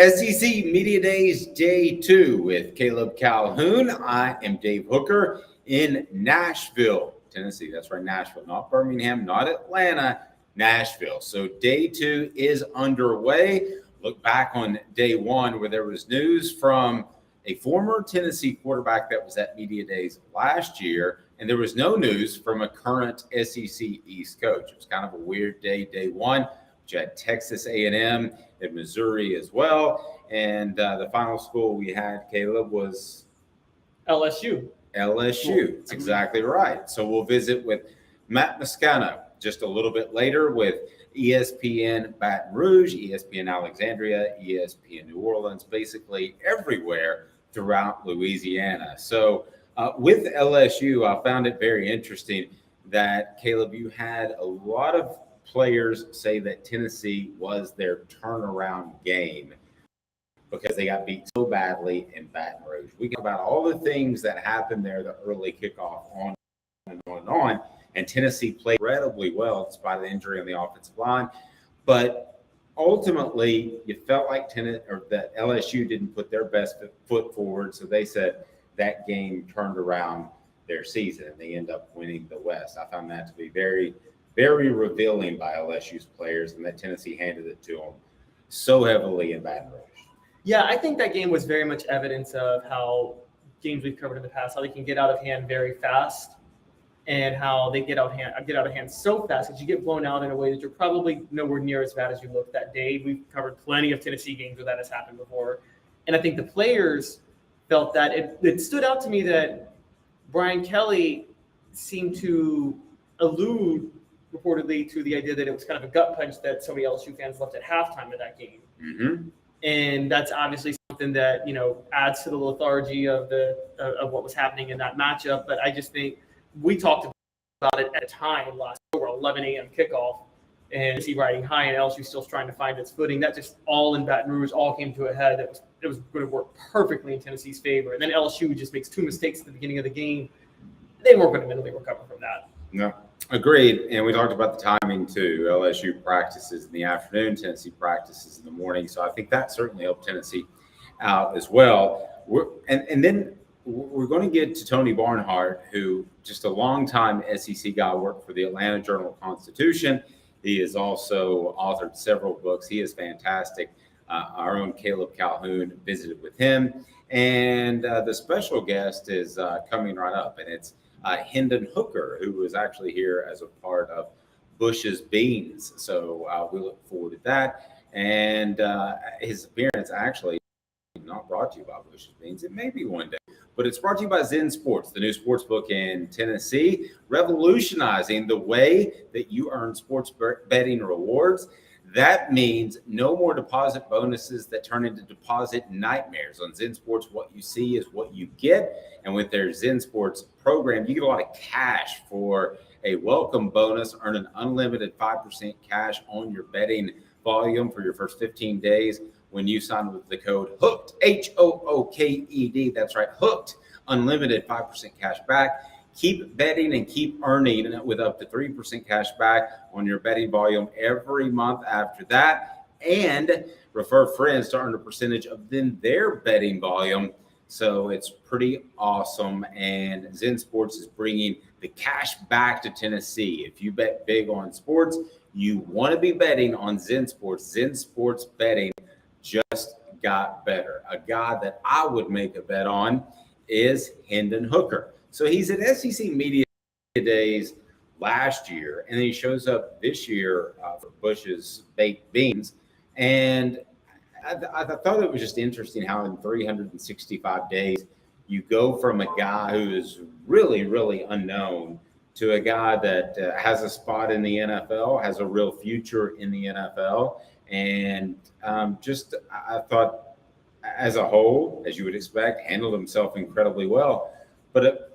SEC Media Days Day 2 with Caleb Calhoun. I am Dave Hooker in Nashville, Tennessee. That's right, Nashville, not Birmingham, not Atlanta, Nashville. So Day 2 is underway. Look back on Day 1 where there was news from a former Tennessee quarterback that was at Media Days last year, and there was no news from a current SEC East coach. It was kind of a weird day, Day 1. You had Texas A&M and Missouri as well. And the final school we had, Caleb, was LSU. LSU. That's exactly right. So we'll visit with Matt Moscona just a little bit later with ESPN Baton Rouge, ESPN Alexandria, ESPN New Orleans, basically everywhere throughout Louisiana. So with LSU, I found it very interesting that, Caleb, you had a lot of players say that Tennessee was their turnaround game because they got beat so badly in Baton Rouge. We talk about all the things that happened there, the early kickoff, on and on and on. And Tennessee played incredibly well despite the injury on the offensive line. But ultimately, you felt like that LSU didn't put their best foot forward. So they said that game turned around their season and they end up winning the West. I found that to be very, very revealing by LSU's players, and that Tennessee handed it to them so heavily in Baton Rouge. Yeah, I think that game was very much evidence of how games we've covered in the past, how they can get out of hand very fast, and how they get out of hand so fast that you get blown out in a way that you're probably nowhere near as bad as you looked that day. We've covered plenty of Tennessee games where that has happened before. And I think the players felt that. It stood out to me that Brian Kelly seemed to allude reportedly to the idea that it was kind of a gut punch that so many LSU fans left at halftime of that game. Mm-hmm. And that's obviously something that, adds to the lethargy of what was happening in that matchup. But I just think we talked about it at a time last over 11 a.m. kickoff, and Tennessee riding high and LSU still trying to find its footing. That just all in Baton Rouge all came to a head. It was going to work perfectly in Tennessee's favor. And then LSU just makes two mistakes at the beginning of the game. They weren't going to mentally recover from that. No, agreed. And we talked about the timing too. LSU practices in the afternoon, Tennessee practices in the morning. So I think that certainly helped Tennessee out as well. And then we're going to get to Tony Barnhart, who just a longtime SEC guy, worked for the Atlanta Journal-Constitution. He has also authored several books. He is fantastic. Our own Caleb Calhoun visited with him. And the special guest is coming right up, and it's Hendon Hooker, who was actually here as a part of Bush's Beans. So we look forward to that. And his appearance actually not brought to you by Bush's Beans. It may be one day, but it's brought to you by Zen Sports, the new sports book in Tennessee, revolutionizing the way that you earn sports betting rewards. That means no more deposit bonuses that turn into deposit nightmares. On Zen Sports, what you see is what you get. And with their Zen Sports program, you get a lot of cash for a welcome bonus. Earn an unlimited 5% cash on your betting volume for your first 15 days when you sign with the code HOOKED, HOOKED. That's right, HOOKED. Unlimited 5% cash back. Keep betting and keep earning with up to 3% cash back on your betting volume every month after that. And refer friends to earn a percentage of then their betting volume. So it's pretty awesome. And Zen Sports is bringing the cash back to Tennessee. If you bet big on sports, you want to be betting on Zen Sports. Zen Sports betting just got better. A guy that I would make a bet on is Hendon Hooker. So he's at SEC Media Days last year, and then he shows up this year for Bush's Baked Beans. And I thought it was just interesting how in 365 days you go from a guy who is really, really unknown to a guy that has a spot in the NFL, has a real future in the NFL. And I thought as a whole, as you would expect, handled himself incredibly well. But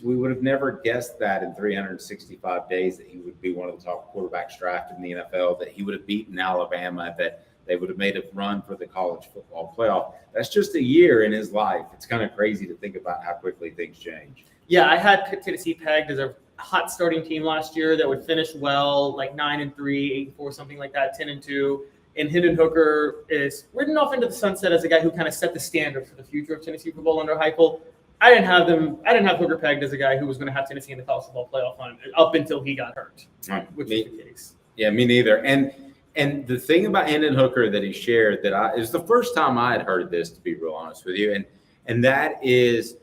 we would have never guessed that in 365 days that he would be one of the top quarterbacks drafted in the NFL, that he would have beaten Alabama, that they would have made a run for the college football playoff. That's just a year in his life. It's kind of crazy to think about how quickly things change. Yeah, I had Tennessee pegged as a hot starting team last year that would finish well, like 9-3, 8-4, something like that, 10-2. And Hendon Hooker is ridden off into the sunset as a guy who kind of set the standard for the future of Tennessee football under Heupel. I didn't have Hooker pegged as a guy who was going to have Tennessee in the college football playoff on up until he got hurt, which is the case. Yeah, me neither. And the thing about Hendon Hooker that he shared is the first time I had heard this, to be real honest with you, and that is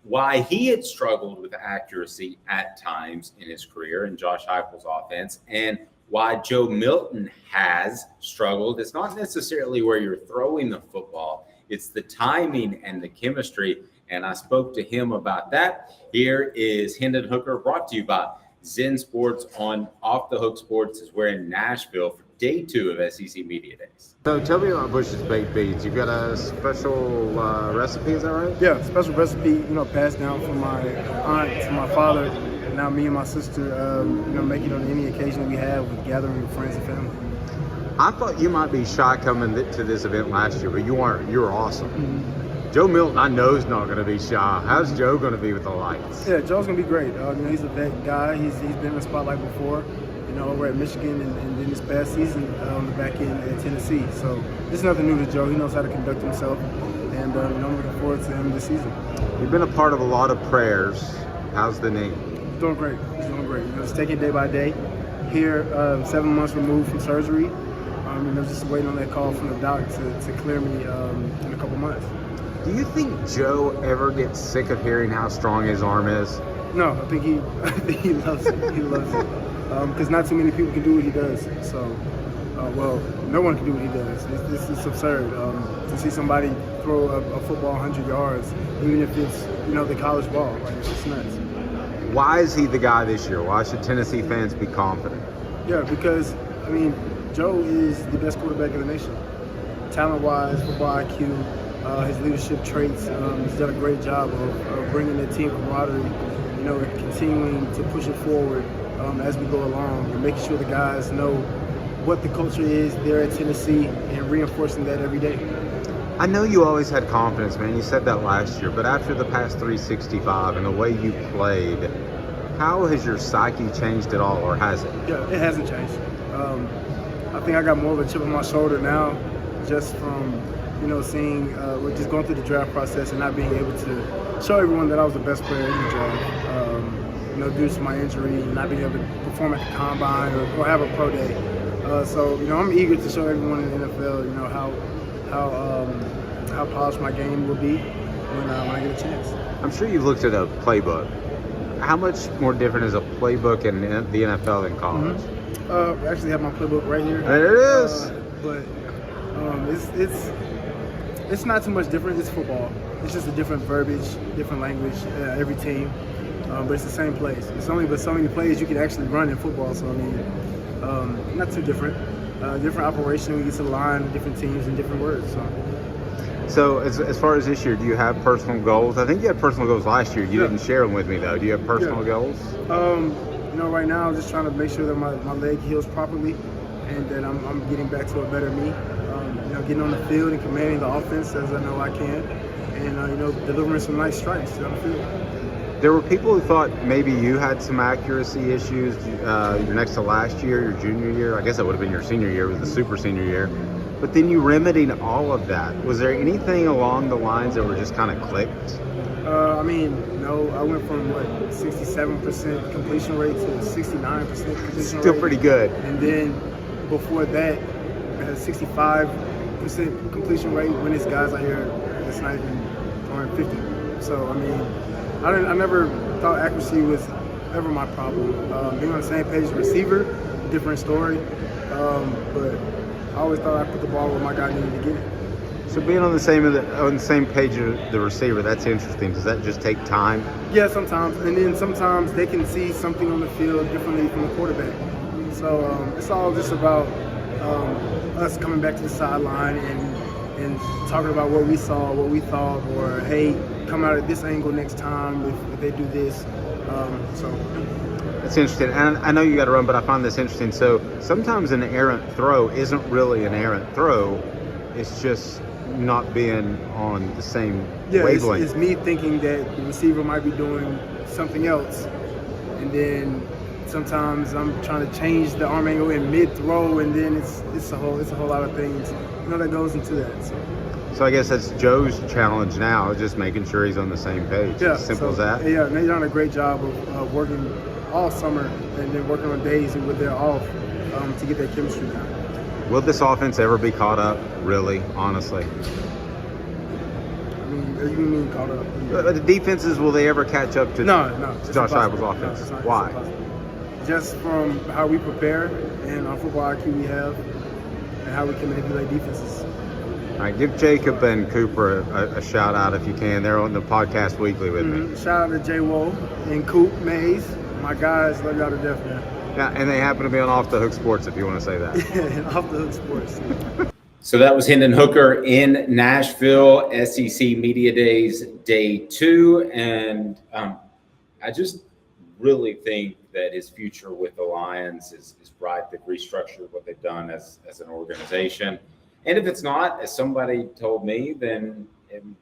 why he had struggled with accuracy at times in his career in Josh Heupel's offense, and why Joe Milton has struggled. It's not necessarily where you're throwing the football, it's the timing and the chemistry. And I spoke to him about that. Here is Hendon Hooker, brought to you by Zen Sports on Off the Hook Sports, as we're in Nashville for day 2 of SEC Media Days. So tell me about Bush's baked beans. You've got a special recipe, is that right? Yeah, special recipe, passed down from my aunt to my father. And now me and my sister, make it on any occasion we have with gathering with friends and family. I thought you might be shy coming to this event last year, but you weren't. You were awesome. Mm-hmm. Joe Milton, I know, is not going to be shy. How's Joe going to be with the lights? Yeah, Joe's going to be great. He's a vet guy. He's been in the spotlight before, over at Michigan and then this past season on the back end at Tennessee. So it's nothing new to Joe. He knows how to conduct himself, and I'm looking forward to him this season. You've been a part of a lot of prayers. How's the knee? He's doing great. He's doing great. Just taking it day by day. Here, 7 months removed from surgery. Just waiting on that call from the doc to clear me in a couple months. Do you think Joe ever gets sick of hearing how strong his arm is? No, I think he loves it. He loves it. Because not too many people can do what he does. So, no one can do what he does. It's absurd to see somebody throw a football 100 yards, even if it's, the college ball. It's just nuts. Why is he the guy this year? Why should Tennessee fans be confident? Yeah, because, Joe is the best quarterback in the nation. Talent-wise, football IQ, his leadership traits. He's done a great job of bringing the team camaraderie, and continuing to push it forward as we go along, and making sure the guys know what the culture is there at Tennessee and reinforcing that every day. I know you always had confidence, man. You said that last year, but after the past 365 and the way you played, how has your psyche changed at all, or has it? Yeah, it hasn't changed. I think I got more of a chip on my shoulder now, just from seeing we're just going through the draft process and not being able to show everyone that I was the best player in the draft. Due to my injury, not being able to perform at the combine or have a pro day. So I'm eager to show everyone in the NFL, how polished my game will be when I get a chance. I'm sure you've looked at a playbook. How much more different is a playbook in the NFL than college? Mm-hmm. I actually have my playbook right here. There it is. But it's not too much different. It's football. It's just a different verbiage, different language, every team. But it's the same plays. It's only but so many plays you can actually run in football. So not too different. Different operation. We get to the line, different teams, and different words. So as far as this year, do you have personal goals? I think you had personal goals last year. You didn't share them with me though. Do you have personal goals? Right now I'm just trying to make sure that my leg heals properly, and that I'm getting back to a better me. Getting on the field and commanding the offense as I know I can, and delivering some nice strikes on the field. There were people who thought maybe you had some accuracy issues your next to last year, your junior year. I guess that would have been your senior year, was the super senior year. But then you remedied all of that. Was there anything along the lines that were just kind of clicked? No. I went from 67% completion rate to 69% completion rate. Still pretty good. And then before that, I had 65% completion rate when it's guys out here that's not even throwing 50. So I never thought accuracy was ever my problem. Being on the same page as receiver, different story. But I always thought I put the ball where my guy needed to get it. So being on the same page as the receiver, that's interesting. Does that just take time? Yeah, sometimes. And then sometimes they can see something on the field differently from the quarterback. So it's all just about us coming back to the sideline and talking about what we saw, what we thought, or hey, come out at this angle next time if they do this. That's interesting. And I know you got to run, but I find this interesting. So sometimes an errant throw isn't really an errant throw. It's just not being on the same wavelength. It's me thinking that the receiver might be doing something else, and then Sometimes I'm trying to change the arm angle in mid-throw, and then it's a whole lot of things that goes into that. So I guess that's Joe's challenge now, just making sure he's on the same page. Yeah, Simple as that. Yeah, they've done a great job of working all summer and then working on days when they're off to get that chemistry down. Will this offense ever be caught up, really, honestly? I mean, you mean caught up? The defenses, will they ever catch up to No. Josh Heupel's offense? No, Why? Just from how we prepare and our football IQ we have and how we can manipulate defenses. All right, give Jacob and Cooper a shout out if you can. They're on the podcast weekly with me. Shout out to J. Woe and Coop Mays. My guys, love y'all to death, man. Yeah, and they happen to be on Off the Hook Sports if you want to say that. Off the Hook Sports. So that was Hendon Hooker in Nashville, SEC Media Days, Day 2. And I just really think that his future with the Lions is bright. They've restructured what they've done as an organization. And if it's not, as somebody told me, then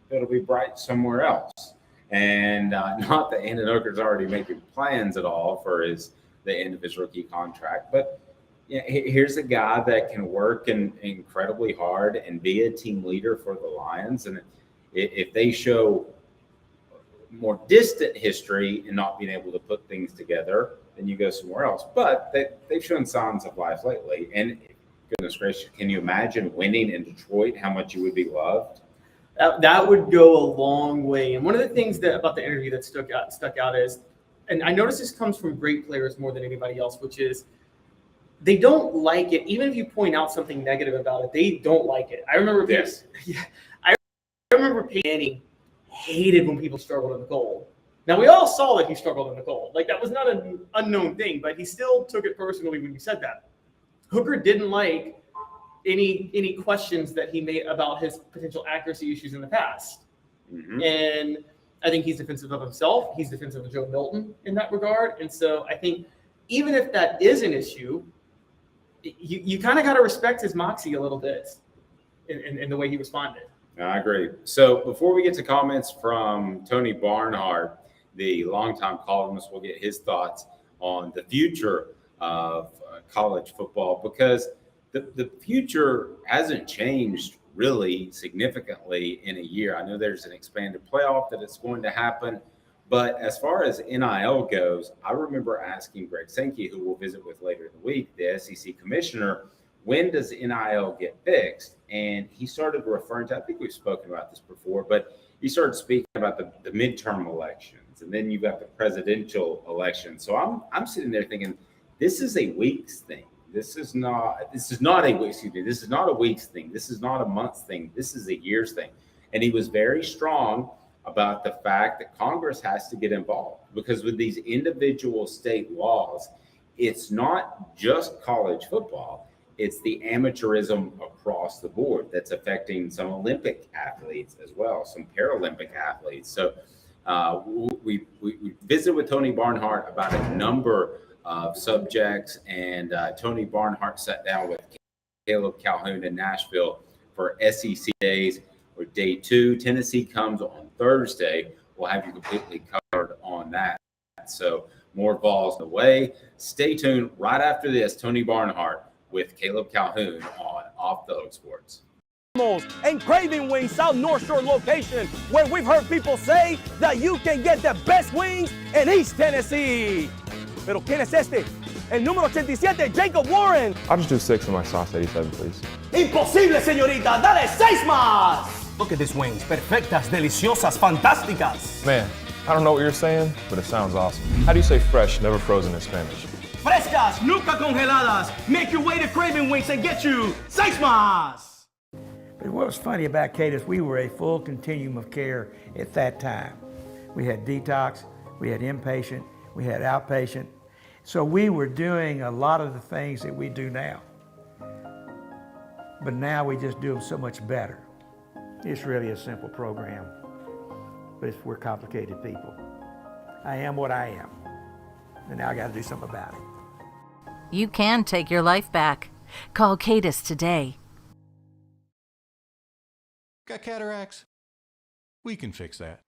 it'll be bright somewhere else. And not that Hendon Hooker's already making plans at all for the end of his rookie contract. But yeah, here's a guy that can work incredibly hard and be a team leader for the Lions. And if they show more distant history in not being able to put things together, then you go somewhere else. But they've shown signs of life lately. And goodness gracious, can you imagine winning in Detroit, how much you would be loved? That would go a long way. And one of the things about the interview that stuck out is, and I notice this comes from great players more than anybody else, which is they don't like it. Even if you point out something negative about it, they don't like it. I remember Manning hated when people struggled in the goal. Now, we all saw that he struggled in the goal. Like, that was not an unknown thing, but he still took it personally when you said that. Hooker didn't like any questions that he made about his potential accuracy issues in the past. Mm-hmm. And I think he's defensive of himself. He's defensive of Joe Milton in that regard. And so I think even if that is an issue, you kind of got to respect his moxie a little bit in the way he responded. I agree. So before we get to comments from Tony Barnhart, the longtime columnist, we'll get his thoughts on the future of college football, because the future hasn't changed really significantly in a year. I know there's an expanded playoff that is going to happen, but as far as NIL goes, I remember asking Greg Sankey, who we'll visit with later in the week, the SEC commissioner, when does NIL get fixed? And he started referring to, I think we've spoken about this before, but he started speaking about the midterm elections, and then you've got the presidential election. So I'm sitting there thinking, this is a weeks thing. This is not a weeks thing. This is not a weeks thing. This is not a months thing. This is a years thing. And he was very strong about the fact that Congress has to get involved, because with these individual state laws, it's not just college football. It's the amateurism across the board that's affecting some Olympic athletes as well, some Paralympic athletes. So we visited with Tony Barnhart about a number of subjects, and Tony Barnhart sat down with Caleb Calhoun in Nashville for SEC Days, or Day 2. Tennessee comes on Thursday. We'll have you completely covered on that. So more Vols in the way. Stay tuned. Right after this, Tony Barnhart with Caleb Calhoun on Off the Hook Sports. And Craving Wings South North Shore location, where we've heard people say that you can get the best wings in East Tennessee. Pero ¿quién es este? El número 87, Jacob Warren. I'll just do 6 of my sauce 87, please. Imposible, señorita. Dale 6 más. Look at these wings. Perfectas, deliciosas, fantásticas. Man, I don't know what you're saying, but it sounds awesome. How do you say fresh, never frozen in Spanish? Frescas, nunca congeladas. Make your way to Craving Wings and get you 6 más. But what was funny about Cadis, we were a full continuum of care at that time. We had detox, we had inpatient, we had outpatient. So we were doing a lot of the things that we do now. But now we just do them so much better. It's really a simple program, but we're complicated people. I am what I am, and now I got to do something about it. You can take your life back. Call Cadis today. Got cataracts? We can fix that.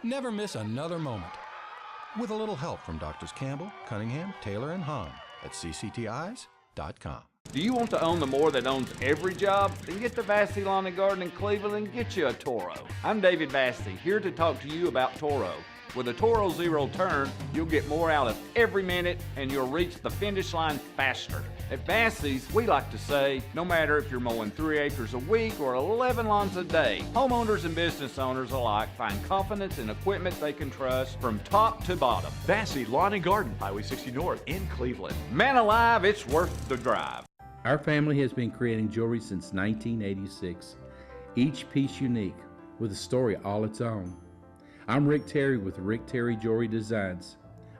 Never miss another moment. with a little help from Doctors Campbell, Cunningham, Taylor, and Hahn at cctieyes.com. Do you want to own the more that owns every job? Then get to Vassey Lawn and Garden in Cleveland and get you a Toro. I'm David Vassey, here to talk to you about Toro. With a Toro Zero Turn, you'll get more out of every minute and you'll reach the finish line faster. At Vassey's, we like to say, no matter if you're mowing 3 acres a week or 11 lawns a day, homeowners and business owners alike find confidence in equipment they can trust from top to bottom. Vassey Lawn and Garden, Highway 60 North in Cleveland. Man alive, it's worth the drive. Our family has been creating jewelry since 1986, each piece unique with a story all its own. I'm Rick Terry with Rick Terry Jewelry Designs.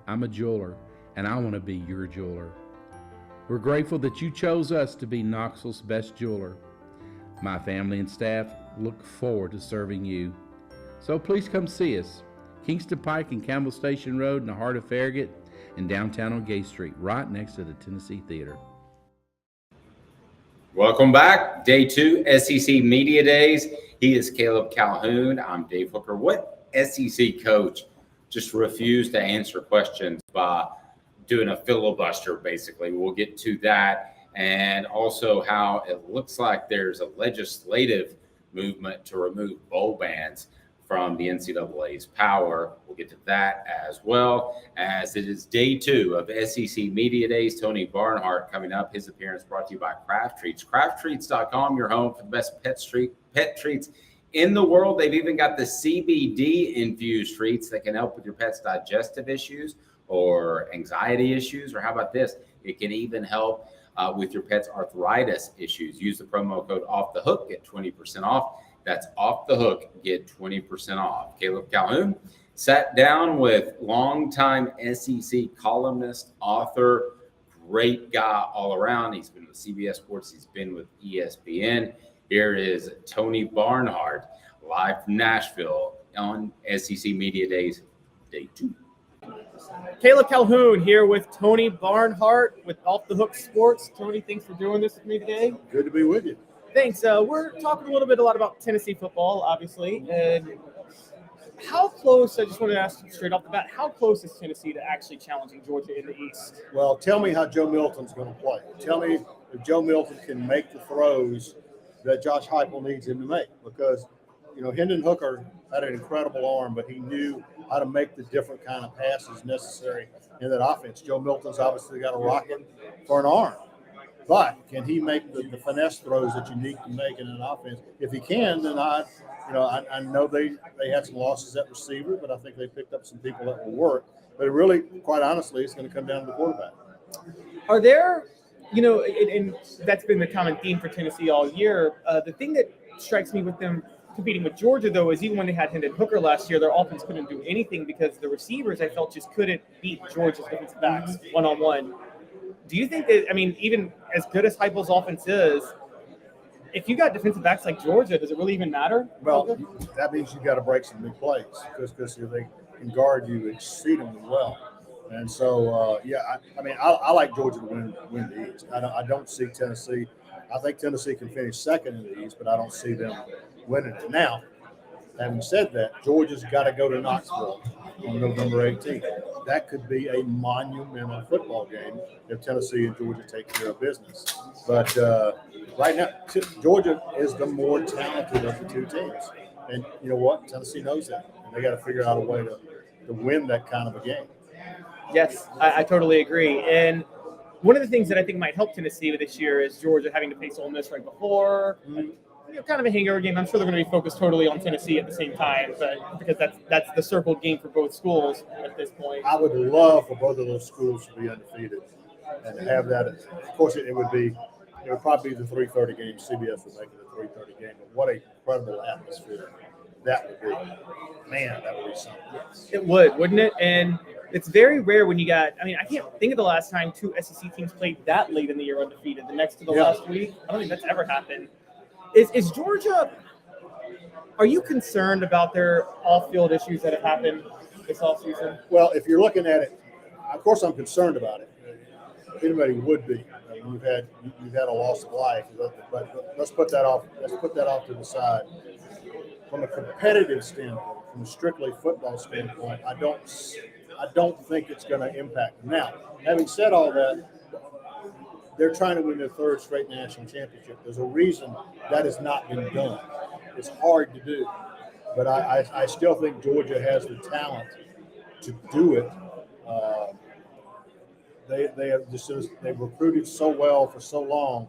I'm a jeweler, and I want to be your jeweler. We're grateful that you chose us to be Knoxville's best jeweler. My family and staff look forward to serving you. So please come see us. Kingston Pike and Campbell Station Road in the heart of Farragut and downtown on Gay Street, right next to the Tennessee Theater. Welcome back. Day 2, SEC Media Days. He is Caleb Calhoun. I'm Dave Hooker. What SEC coach just refused to answer questions by doing a filibuster, basically? We'll get to that. And also how it looks like there's a legislative movement to remove bowl bans from the NCAA's power. We'll get to that as well, as it is day 2 of SEC Media Days. Tony Barnhart coming up. His appearance brought to you by Craft Treats. CraftTreats.com, your home for the best pet treats in the world. They've even got the CBD infused treats that can help with your pet's digestive issues or anxiety issues, or how about this? It can even help with your pet's arthritis issues. Use the promo code OFFTHEHOOK, get 20% off. That's Off the Hook, get 20% off. Caleb Calhoun sat down with longtime SEC columnist, author, great guy all around. He's been with CBS Sports. He's been with ESPN. Here is Tony Barnhart, live from Nashville on SEC Media Days, day 2. Caleb Calhoun here with Tony Barnhart with Off the Hook Sports. Tony, thanks for doing this with me today. Good to be with you. Thanks. We're talking a lot about Tennessee football, obviously. And how close, I just want to ask you straight off the bat, how close is Tennessee to actually challenging Georgia in the East? Well, tell me how Joe Milton's going to play. Tell me if Joe Milton can make the throws that Josh Heupel needs him to make, because, you know, Hendon Hooker had an incredible arm, but he knew how to make the different kind of passes necessary in that offense. Joe Milton's obviously got a rocket for an arm, but can he make the finesse throws that you need to make in an offense? If he can, then I know they had some losses at receiver, but I think they picked up some people that will work. But it really, quite honestly, it's going to come down to the quarterback. Are there, and that's been the common theme for Tennessee all year. The thing that strikes me with them competing with Georgia, though, is even when they had Hendon Hooker last year, their offense couldn't do anything because the receivers, I felt, just couldn't beat Georgia's defensive backs one-on-one. Do you think that, even as good as Heupel's offense is, if you got defensive backs like Georgia, does it really even matter? Well, that means you got to break some big plays because they can guard you exceedingly well. And so, I like Georgia to win the East. I don't see Tennessee. I think Tennessee can finish second in the East, but I don't see them winning it. Now, having said that, Georgia's got to go to Knoxville on November 18th. That could be a monumental football game if Tennessee and Georgia take care of business. But right now, Georgia is the more talented of the two teams. And you know what? Tennessee knows that. And they got to figure out a way to win that kind of a game. Yes, I totally agree. And one of the things that I think might help Tennessee this year is Georgia having to face Ole Miss right before. Kind of a hangover game. I'm sure they're going to be focused totally on Tennessee at the same time, but because that's the circled game for both schools at this point. I would love for both of those schools to be undefeated and to have that. Of course, it would probably be the 3:30 game. CBS would make it a 3:30 game. But what a incredible atmosphere that would be. Man, that would be something. It would, wouldn't it? And it's very rare when you got. I can't think of the last time 2 SEC teams played that late in the year undefeated. The next to the last week. I don't think that's ever happened. Is Georgia, are you concerned about their off-field issues that have happened this offseason? Well, if you're looking at it, of course I'm concerned about it. Anybody would be. You've had a loss of life, but let's put that off. Let's put that off to the side. From a competitive standpoint, from a strictly football standpoint, I don't I don't think it's going to impact them. Now, having said all that, they're trying to win their third straight national championship. There's a reason that has not been done. It's hard to do, but I still think Georgia has the talent to do it. They've recruited so well for so long.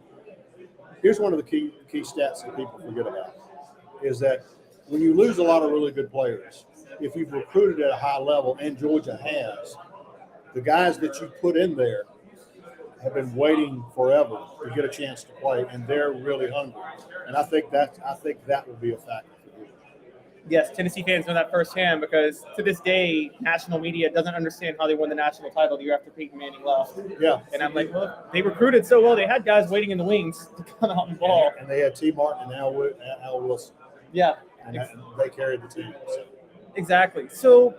Here's one of the key stats that people forget about is that when you lose a lot of really good players, if you've recruited at a high level, and Georgia has, the guys that you put in there have been waiting forever to get a chance to play, and they're really hungry. And I think that will be a factor. Yes, Tennessee fans know that firsthand because to this day, national media doesn't understand how they won the national title the year after Peyton Manning left. Yeah. And I'm like, well, they recruited so well. They had guys waiting in the wings to come out and ball. And they had T. Martin and Al Wilson. Yeah. And they carried the team. So. Exactly. So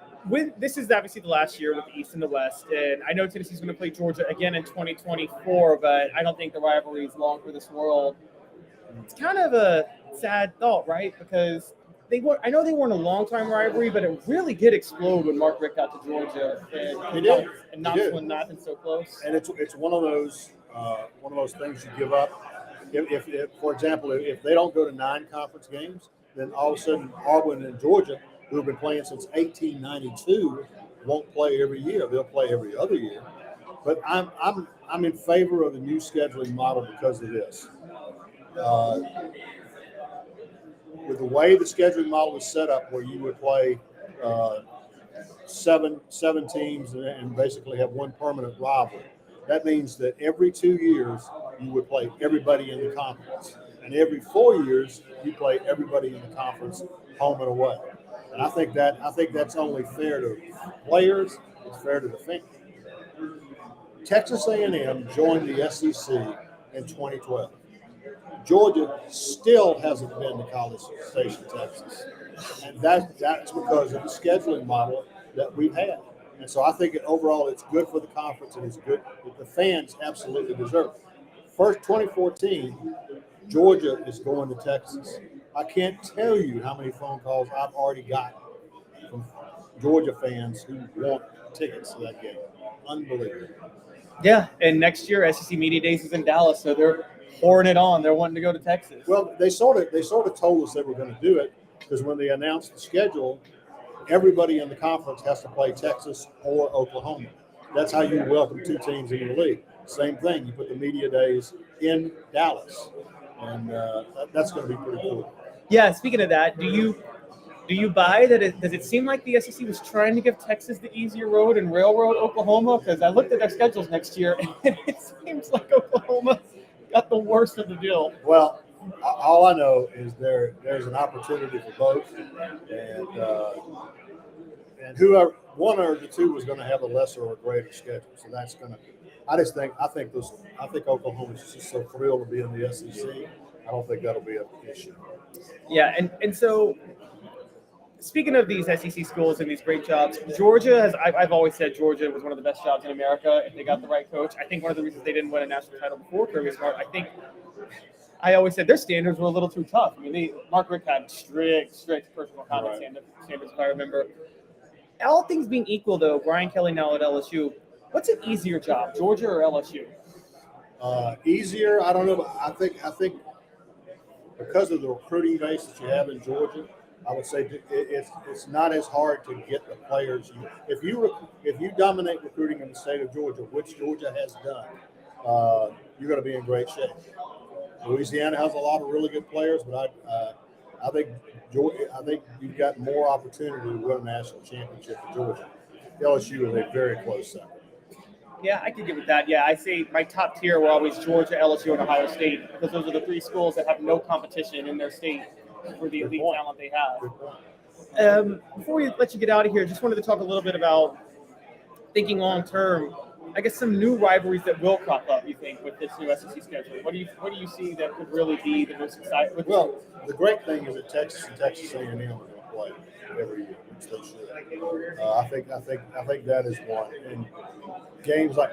this is obviously the last year with the East and the West. And I know Tennessee's going to play Georgia again in 2024, but I don't think the rivalry is long for this world. It's kind of a sad thought, right? Because I know they weren't a long-time rivalry, but it really did explode when Mark Richt got to Georgia, and Knoxville and Athens so close. And it's one of those things you give up. If for example, if they don't go to 9 conference games, then all of a sudden Auburn and Georgia, who have been playing since 1892, won't play every year. They'll play every other year. But I'm in favor of the new scheduling model because of this. With the way the scheduling model is set up, where you would play seven teams and basically have one permanent rival, that means that every 2 years you would play everybody in the conference, and every 4 years you play everybody in the conference, home and away. And I think that's only fair to players. It's fair to the fans. Texas A&M joined the SEC in 2012. Georgia still hasn't been to College Station, Texas, and that's because of the scheduling model that we've had. And so I think overall it's good for the conference, and it's good that the fans absolutely deserve it. First, 2014, Georgia is going to Texas. I can't tell you how many phone calls I've already gotten from Georgia fans who want tickets to that game. Unbelievable. Yeah, and next year SEC Media Days is in Dallas, so they're pouring it on. They're wanting to go to Texas. Well, they sort of told us they were going to do it because when they announced the schedule, everybody in the conference has to play Texas or Oklahoma. That's how you welcome 2 teams in the league. Same thing. You put the media days in Dallas, and that's going to be pretty cool. Yeah. Speaking of that, do you buy that? Does it seem like the SEC was trying to give Texas the easier road and railroad Oklahoma? Because I looked at their schedules next year, and it seems like Oklahoma got the worst of the deal. Well, all I know is there's an opportunity for both, and whoever one or the two was going to have a lesser or greater schedule. So that's going to. I think Oklahoma's just so thrilled to be in the SEC. I don't think that'll be an issue. Yeah, and so speaking of these SEC schools and these great jobs, Georgia has. I've always said Georgia was one of the best jobs in America if they got the right coach. I think one of the reasons they didn't win a national title before Kirby Smart, I always said their standards were a little too tough. I mean, Mark Richt had strict personal conduct standards, if I remember. All things being equal, though, Brian Kelly now at LSU, what's an easier job, Georgia or LSU? Easier, I don't know. But I think because of the recruiting base that you have in Georgia, I would say it's not as hard to get the players. If you dominate recruiting in the state of Georgia, which Georgia has done, you're going to be in great shape. Louisiana has a lot of really good players, but I think you've got more opportunity to win a national championship in Georgia. LSU is a very close second. Yeah, I could give it that. Yeah, I say my top tier were always Georgia, LSU, and Ohio State because those are the 3 schools that have no competition in their state for the elite talent they have. Before we let you get out of here, just wanted to talk a little bit about thinking long term. I guess some new rivalries that will crop up. You think with this new SEC schedule? What do you see that could really be the most exciting? Well, the great thing is that Texas and Texas A&M are going to play every year, which they should. I think that is one. And games like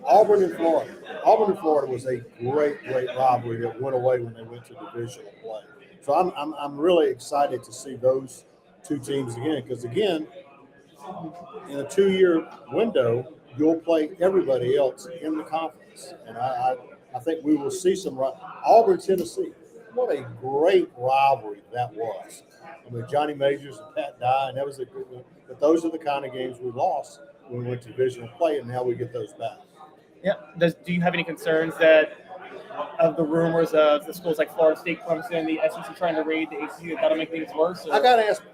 Auburn and Florida. Auburn and Florida was a great rivalry that went away when they went to divisional play. So I'm really excited to see those 2 teams again because again, in a 2-year window, you'll play everybody else in the conference. And I think we will see some Auburn, Tennessee. What a great rivalry that was. I mean, Johnny Majors and Pat Dye, and that was but those are the kind of games we lost when we went to divisional play, and now we get those back. Yeah. Do you have any concerns of the rumors of the schools like Florida State, Clemson, the SEC trying to raid the ACC? That'll make things worse? Or? I got asked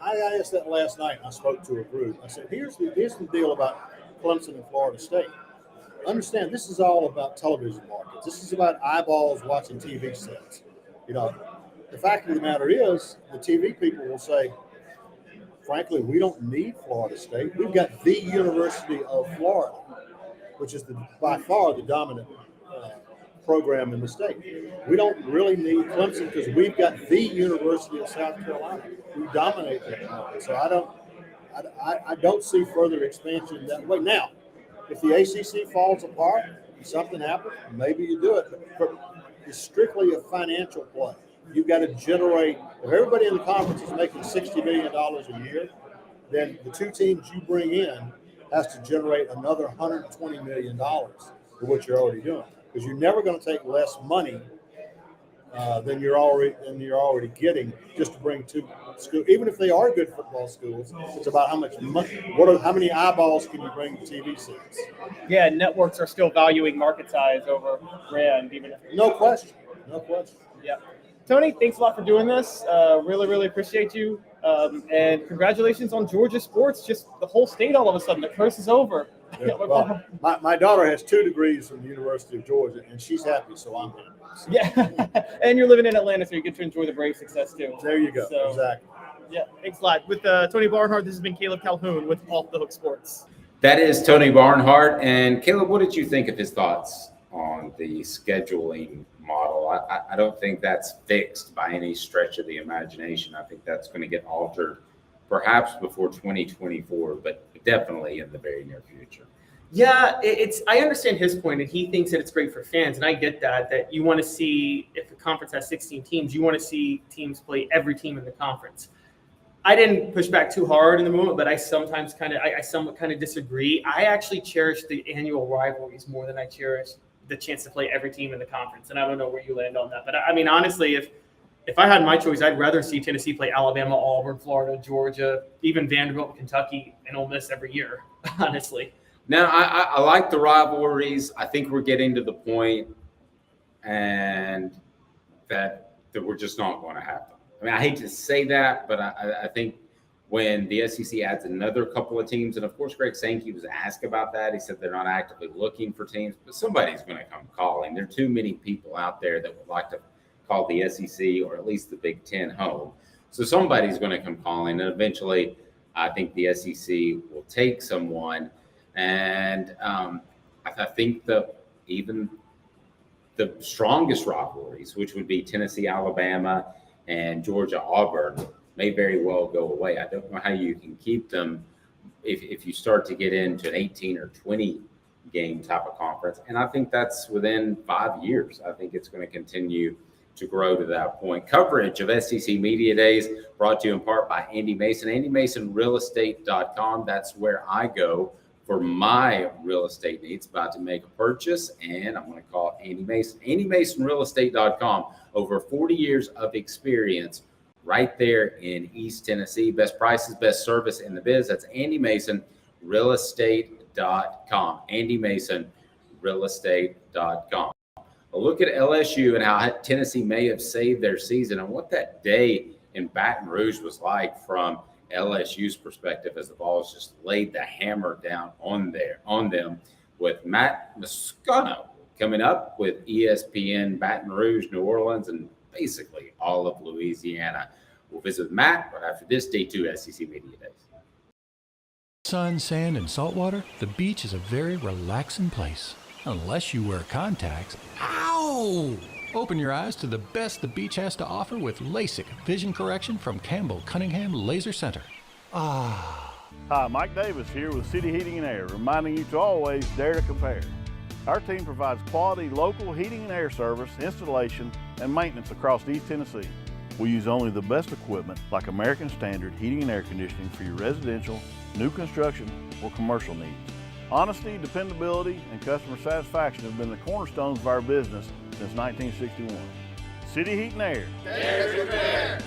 that last night. I spoke to a group. I said, "Here's the deal about Clemson and Florida State. Understand, this is all about television markets. This is about eyeballs watching TV sets. You know, the fact of the matter is, the TV people will say, frankly, we don't need Florida State. We've got the University of Florida, which is by far the dominant program in the state. We don't really need Clemson because we've got the University of South Carolina. We dominate that market. So I don't see further expansion that way. Now, if the ACC falls apart and something happens, maybe you do it. But it's strictly a financial play. You've got to generate. If everybody in the conference is making $60 million a year, then the two teams you bring in has to generate another $120 million for what you're already doing. Because you're never going to take less money than you're already getting just to bring two schools. Even if they are good football schools, it's about how much money. How many eyeballs can you bring to TV sets? Yeah, networks are still valuing market size over brand, even if no question. Yeah, Tony, thanks a lot for doing this. Really, really appreciate you, and congratulations on Georgia sports. Just the whole state, all of a sudden, the curse is over. Yeah, well, my daughter has 2 degrees from the University of Georgia, and she's happy, so I'm happy. So. Yeah, and you're living in Atlanta, so you get to enjoy the Braves' success too. There you go. So, exactly. Yeah, thanks a lot. With Tony Barnhart, this has been Caleb Calhoun with Off the Hook Sports. That is Tony Barnhart. And Caleb, what did you think of his thoughts on the scheduling model? I don't think that's fixed by any stretch of the imagination. I think that's going to get altered perhaps before 2024, but definitely in the very near future. Yeah, I understand his point, and he thinks that it's great for fans, and I get that you want to see, if the conference has 16 teams, you want to see teams play every team in the conference. I didn't push back too hard in the moment, but I somewhat kind of disagree. I actually cherish the annual rivalries more than I cherish the chance to play every team in the conference, and I don't know where you land on that. But I mean, honestly, if I had my choice, I'd rather see Tennessee play Alabama, Auburn, Florida, Georgia, even Vanderbilt, Kentucky, and Ole Miss every year, honestly. Now, I like the rivalries. I think we're getting to the point and that we're just not going to have them. I mean, I hate to say that, but I think when the SEC adds another couple of teams, and of course, Greg Sankey was asked about that. He said they're not actively looking for teams, but somebody's going to come calling. There are too many people out there that would like to call the SEC or at least the Big Ten home. So somebody's going to come calling, and eventually I think the SEC will take someone. And I think even the strongest rivalries, which would be Tennessee, Alabama, and Georgia, Auburn, may very well go away. I don't know how you can keep them if you start to get into an 18 or 20 game type of conference. And I think that's within 5 years. I think it's going to continue to grow to that point. Coverage of SEC Media Days brought to you in part by Andy Mason, AndyMasonRealEstate.com. That's where I go for my real estate needs, about to make a purchase, and I'm going to call Andy Mason. AndyMasonRealEstate.com. Over 40 years of experience right there in East Tennessee. Best prices, best service in the biz. That's AndyMasonRealEstate.com. AndyMasonRealEstate.com. A look at LSU and how Tennessee may have saved their season and what that day in Baton Rouge was like from LSU's perspective as the Vols just laid the hammer down on them with Matt Moscona coming up with ESPN Baton Rouge, New Orleans, and basically all of Louisiana. We'll visit with Matt right after this Day 2 SEC Media Days. Sun, sand, and salt water, the beach is a very relaxing place. Unless you wear contacts. Ow! Open your eyes to the best the beach has to offer with LASIK vision correction from Campbell Cunningham Laser Center. Ah. Hi, Mike Davis here with City Heating and Air, reminding you to always dare to compare. Our team provides quality local heating and air service, installation, and maintenance across East Tennessee. We use only the best equipment like American Standard heating and air conditioning for your residential, new construction, or commercial needs. Honesty, dependability, and customer satisfaction have been the cornerstones of our business since 1961. City Heat and Air. There's repair.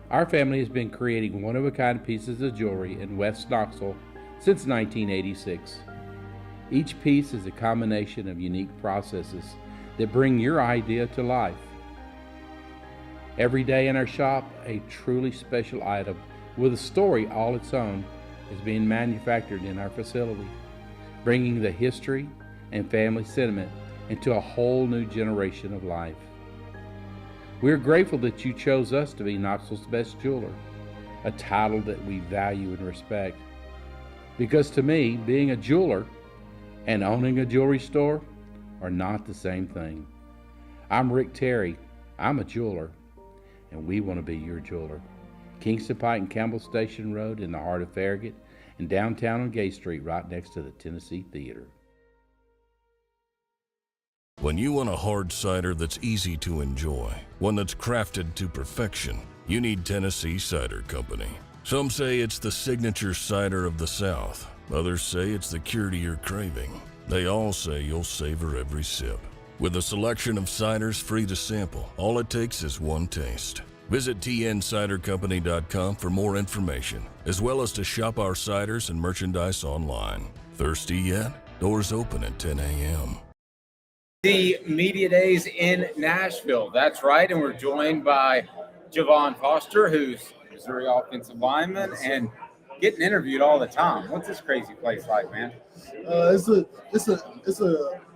Our family has been creating one-of-a-kind pieces of jewelry in West Knoxville since 1986. Each piece is a combination of unique processes that bring your idea to life. Every day in our shop, a truly special item with a story all its own is being manufactured in our facility, bringing the history and family sentiment into a whole new generation of life. We are grateful that you chose us to be Knoxville's best jeweler, a title that we value and respect. Because to me, being a jeweler and owning a jewelry store are not the same thing. I'm Rick Terry. I'm a jeweler, and we want to be your jeweler. Kingston Pike and Campbell Station Road in the heart of Farragut, and downtown on Gay Street right next to the Tennessee Theater. When you want a hard cider that's easy to enjoy, one that's crafted to perfection, you need Tennessee Cider Company. Some say it's the signature cider of the South. Others say it's the cure to your craving. They all say you'll savor every sip. With a selection of ciders free to sample, all it takes is one taste. Visit tncidercompany.com for more information, as well as to shop our ciders and merchandise online. Thirsty yet? Doors open at 10 a.m. The Media Days in Nashville. That's right, and we're joined by Javon Foster, who's Missouri offensive lineman and getting interviewed all the time. What's this crazy place like, man? It's a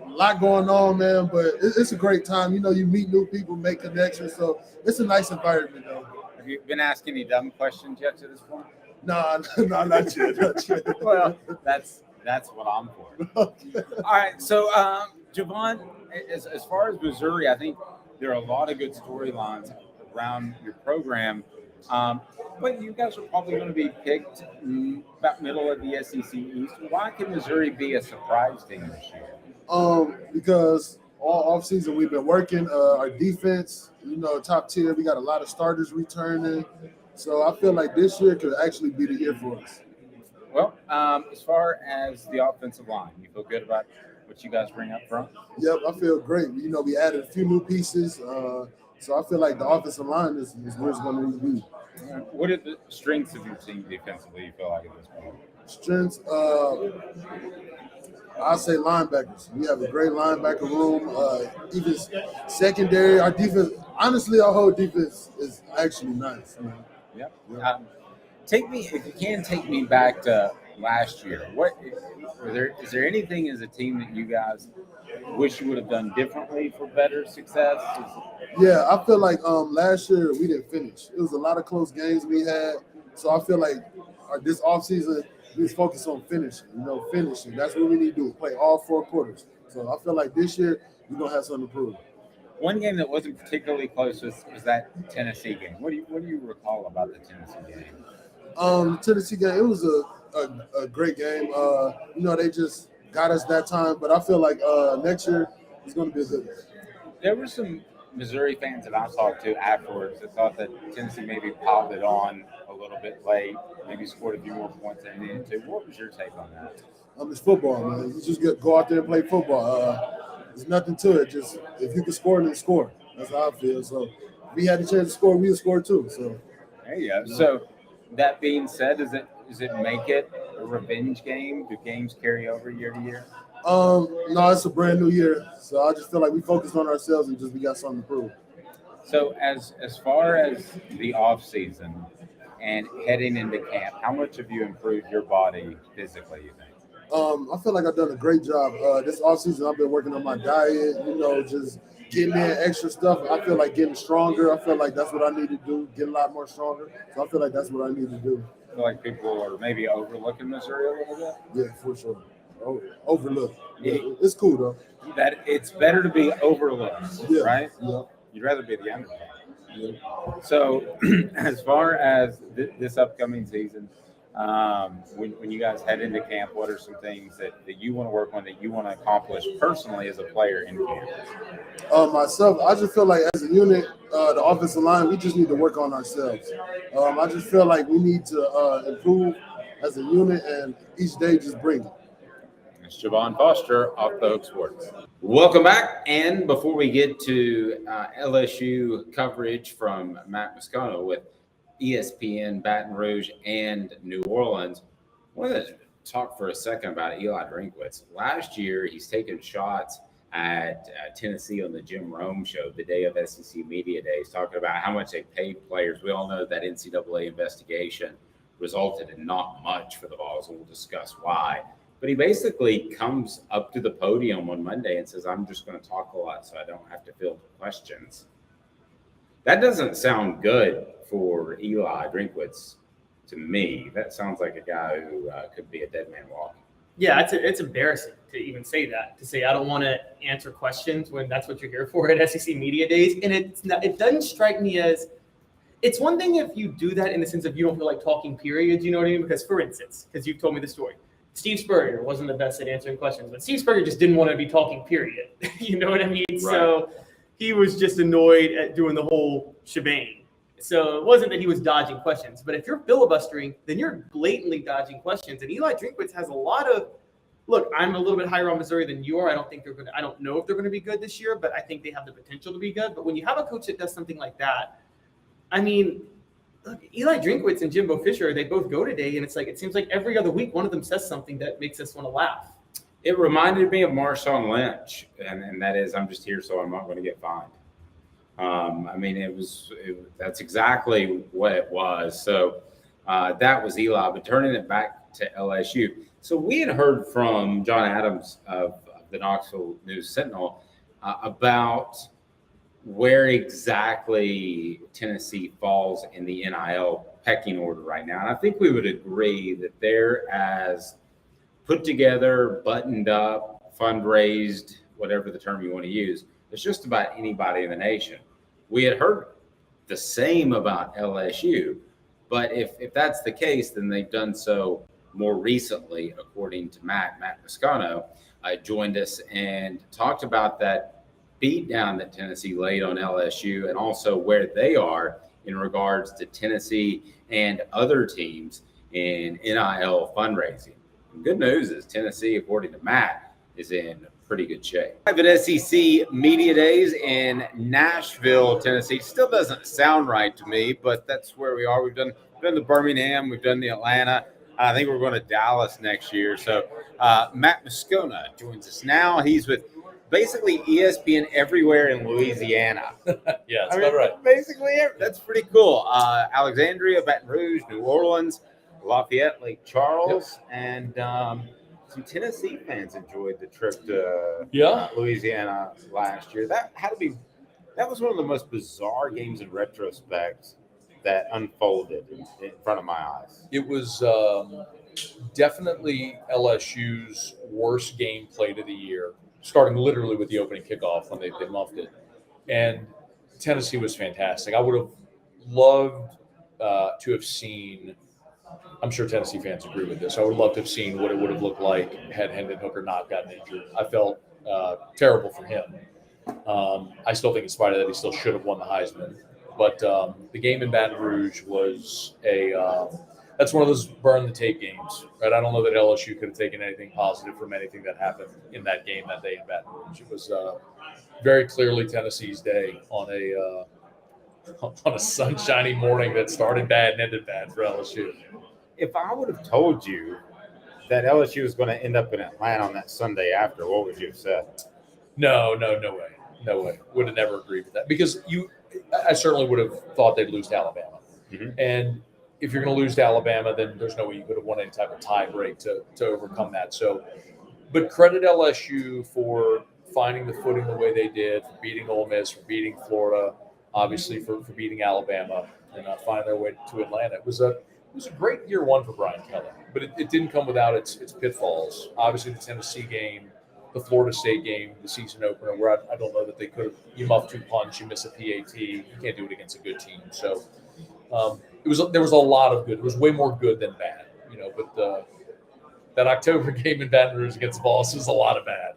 lot going on, man, but it's a great time. You know, you meet new people, make connections, so it's a nice environment, though. Have you been asking any dumb questions yet to this point? No, not yet. Well, that's what I'm for. Okay. All right, so Javon, as far as Missouri, I think there are a lot of good storylines around your program. But you guys are probably going to be picked about middle of the SEC East. Why can Missouri be a surprise team this year? Because all offseason we've been working our defense, you know, top tier. We got a lot of starters returning. So I feel like this year could actually be the year for us. Well, as far as the offensive line, you feel good about what you guys bring up front? Yep, I feel great. You know, we added a few new pieces. So I feel like the offensive line is where it's going to need to be. What are the strengths of your team defensively, you feel like, at this point? Strengths, I say linebackers. We have a great linebacker room. Even secondary, our defense, honestly, our whole defense is actually nice. Yep. Take me, if you can, take me back to last year. Is there anything as a team that you guys wish you would have done differently for better success? Yeah, I feel like last year we didn't finish. It was a lot of close games we had. So I feel like this offseason, we was focused on finishing. Finishing. That's what we need to do, play all 4 quarters. So I feel like this year we're going to have something to prove. One game that wasn't particularly close was that Tennessee game. What do you recall about the Tennessee game? Tennessee game, it was a great game. They just got us that time, but I feel like next year is going to be a good one. There were some Missouri fans that I talked to afterwards that thought that Tennessee maybe piled it on a little bit late, maybe scored a few more points than they needed to. What was your take on that? It's football, man. You just go out there and play football. There's nothing to it. Just if you can score, then score. That's how I feel. So if we had the chance to score, we would score too. So there you go. So that being said, does it make it a revenge game? Do games carry over year to year? No, it's a brand new year. So I just feel like we focused on ourselves and we got something to prove. So as far as the off season and heading into camp, how much have you improved your body physically, you think? I feel like I've done a great job. This offseason, I've been working on my diet, just getting in extra stuff. I feel like getting stronger. I feel like that's what I need to do, get a lot more stronger. So I feel like that's what I need to do. I feel like people are maybe overlooking Missouri a little bit? Yeah, for sure. Overlooked. Yeah, it's cool, though. That it's better to be overlooked, right? Yeah. You'd rather be the underdog. Yeah. So as far as this upcoming season, when you guys head into camp, what are some things that you want to work on, that you want to accomplish personally as a player in camp? Myself, I just feel like as a unit, the offensive line, we just need to work on ourselves. I just feel like we need to improve as a unit, and each day just bring it. It's Javon Foster, Off the Hook Sports. Welcome back. And before we get to LSU coverage from Matt Moscona with ESPN Baton Rouge and New Orleans, I wanted to talk for a second about Eli Drinkwitz. Last year, he's taken shots at Tennessee on the Jim Rome show, the day of SEC Media Days, talking about how much they paid players. We all know that NCAA investigation resulted in not much for the Vols, and we'll discuss why. But he basically comes up to the podium on Monday and says, I'm just going to talk a lot so I don't have to field questions. That doesn't sound good for Eli Drinkwitz to me. That sounds like a guy who could be a dead man walking. Yeah, it's embarrassing to even say that, to say I don't want to answer questions when that's what you're here for at SEC Media Days. And it doesn't strike me as – it's one thing if you do that in the sense of you don't feel like talking, period, you know what I mean? Because, for instance, because you've told me the story, Steve Spurrier wasn't the best at answering questions, but Steve Spurrier just didn't want to be talking, period. You know what I mean? Right. So he was just annoyed at doing the whole shebang. So it wasn't that he was dodging questions, but if you're filibustering, then you're blatantly dodging questions. And Eli Drinkwitz has a lot of – look, I'm a little bit higher on Missouri than you are. I don't know if they're going to be good this year, but I think they have the potential to be good. But when you have a coach that does something like that, I mean – look, Eli Drinkwitz and Jimbo Fisher, they both go today, and it's like it seems like every other week one of them says something that makes us want to laugh. It reminded me of Marshawn Lynch, and that is, I'm just here so I'm not going to get fined. I mean, that's exactly what it was. So that was Eli, but turning it back to LSU. So we had heard from John Adams of the Knoxville News Sentinel about where exactly Tennessee falls in the NIL pecking order right now. And I think we would agree that they're as put together, buttoned up, fundraised, whatever the term you want to use, as just about anybody in the nation. We had heard the same about LSU, but if that's the case, then they've done so more recently, according to Matt Moscona, joined us and talked about that beat down that Tennessee laid on LSU, and also where they are in regards to Tennessee and other teams in NIL fundraising. And good news is Tennessee, according to Matt, is in pretty good shape. Live at SEC Media Days in Nashville, Tennessee. Still doesn't sound right to me, but that's where we are. We've done the Birmingham, we've done the Atlanta. I think we're going to Dallas next year. So Matt Moscona joins us now. He's with basically ESPN everywhere in Louisiana. Yeah, that's about right. Basically, that's pretty cool. Alexandria, Baton Rouge, New Orleans, Lafayette, Lake Charles, and some Tennessee fans enjoyed the trip to Louisiana last year. That was one of the most bizarre games in retrospect that unfolded in front of my eyes. It was definitely LSU's worst game played of the year, starting literally with the opening kickoff when they muffed it. And Tennessee was fantastic. I would have loved to have seen – I'm sure Tennessee fans agree with this. I would love to have seen what it would have looked like had Hendon Hooker not gotten injured. I felt terrible for him. I still think in spite of that he still should have won the Heisman. But the game in Baton Rouge was that's one of those burn the tape games, right? I don't know that LSU could have taken anything positive from anything that happened in that game that day in Baton Rouge. It was very clearly Tennessee's day on a sunshiny morning that started bad and ended bad for LSU. If I would have told you that LSU was going to end up in Atlanta on that Sunday after, what would you have said? No way. Would have never agreed with that because I certainly would have thought they'd lose to Alabama. Mm-hmm. And if you're going to lose to Alabama, then there's no way you could have won any type of tie break to overcome that. So, but credit LSU for finding the footing the way they did, for beating Ole Miss, for beating Florida, obviously for beating Alabama, and finding their way to Atlanta. It was a great year one for Brian Kelly, but it didn't come without its pitfalls. Obviously, the Tennessee game, the Florida State game, the season opener, where I don't know that they could have. You muff two punch, you miss a PAT, you can't do it against a good team. So there was a lot of good. It was way more good than bad. but that October game in Baton Rouge against the Vols was a lot of bad.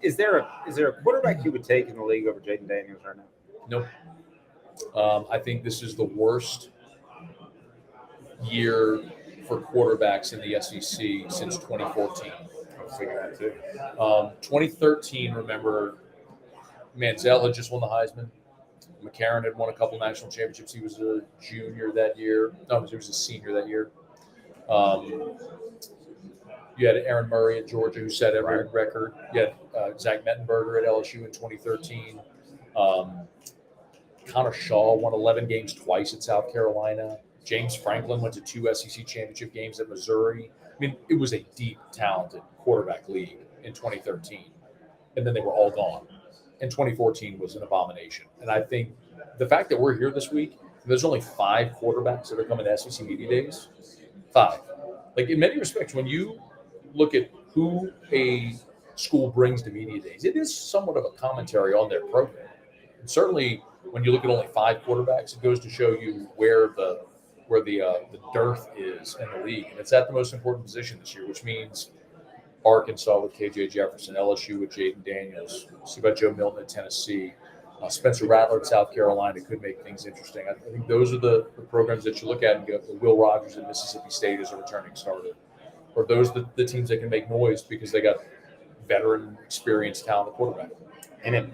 Is there a quarterback you would take in the league over Jaden Daniels right now? Nope. I think this is the worst year for quarterbacks in the SEC since 2014. I was thinking that too. 2013, remember, Manziel had just won the Heisman. McCarron had won a couple national championships. He was a junior that year. No, he was a senior that year. You had Aaron Murray at Georgia, who set every record. You had Zach Mettenberger at LSU in 2013. Connor Shaw won 11 games twice at South Carolina. James Franklin went to 2 SEC championship games at Missouri. I mean, it was a deep, talented quarterback league in 2013. And then they were all gone. And 2014 was an abomination. And I think the fact that we're here this week, there's only 5 quarterbacks that are coming to SEC Media Days. 5. Like, in many respects, when you look at who a school brings to Media Days, it is somewhat of a commentary on their program. And certainly, when you look at only 5 quarterbacks, it goes to show you where the dearth is in the league. And it's at the most important position this year, which means Arkansas with KJ Jefferson, LSU with Jaden Daniels, see about Joe Milton at Tennessee, Spencer Rattler at South Carolina could make things interesting. I think those are the programs that you look at and go, Will Rogers at Mississippi State is a returning starter. Or those the teams that can make noise because they got veteran, experienced, talented quarterback. And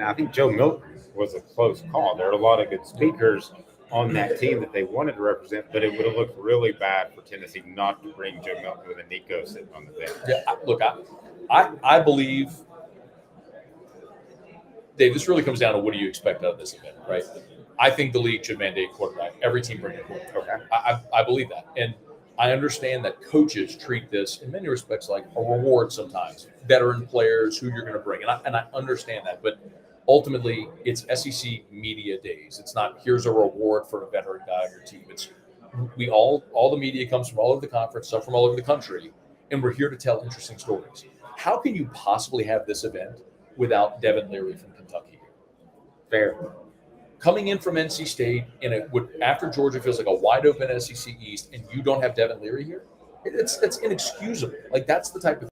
I think Joe Milton was a close call. There are a lot of good speakers on that team that they wanted to represent, but it would have looked really bad for Tennessee not to bring Joe Milton with a Nico sitting on the bench. Yeah, I believe, Dave, this really comes down to what do you expect out of this event, right? I think the league should mandate quarterback. Every team bring a quarterback. Okay. I believe that. And I understand that coaches treat this in many respects like a reward sometimes. Veteran players, who you're going to bring. And I understand that. But ultimately, it's SEC Media Days. It's not here's a reward for a veteran guy on your team. It's all the media comes from all over the conference, some from all over the country, and we're here to tell interesting stories. How can you possibly have this event without Devin Leary from Kentucky? Fair. Coming in from NC State, and it would after Georgia feels like a wide open SEC East, and you don't have Devin Leary here, that's inexcusable. Like that's the type of.